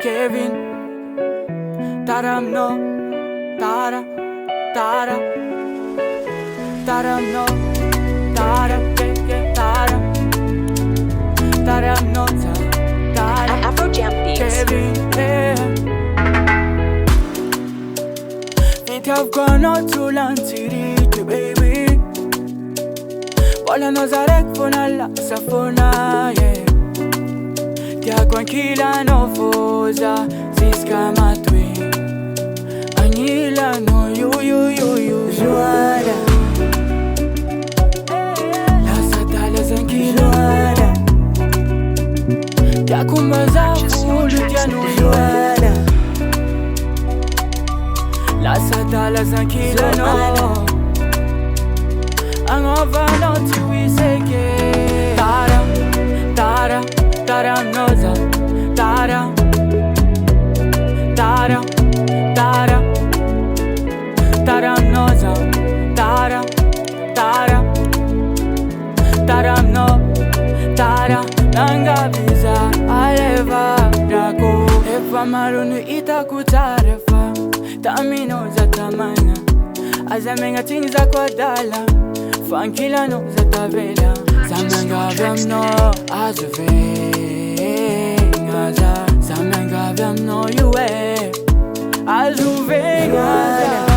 Kevin, taram no, tara, tara, taram no, tara, tara, taram no, tara, Afro Jam Beats. Kevin, It have gone out too long to reach you, baby. Wala no zarek fona la safona, yeah. Tia kwankila no foza, ziska matwe. Anila no you, Joada. La satala zankilada. Tia kumbaza fulu tia no Joada. La satala zankila no. Angova no tuiseke. Tara, tara, tara noza. Tara, tara, tara, tara noza. Tara, tara, tara no. Tara, nanga biza aleva dako. Efa marunu itakutarefa. Tamino za tamana. Azamenga tingiza kwa dala. Fankila no za tavela. Zamanga vyam no azuvengaza. Zamanga vyam no yue azuvengaza.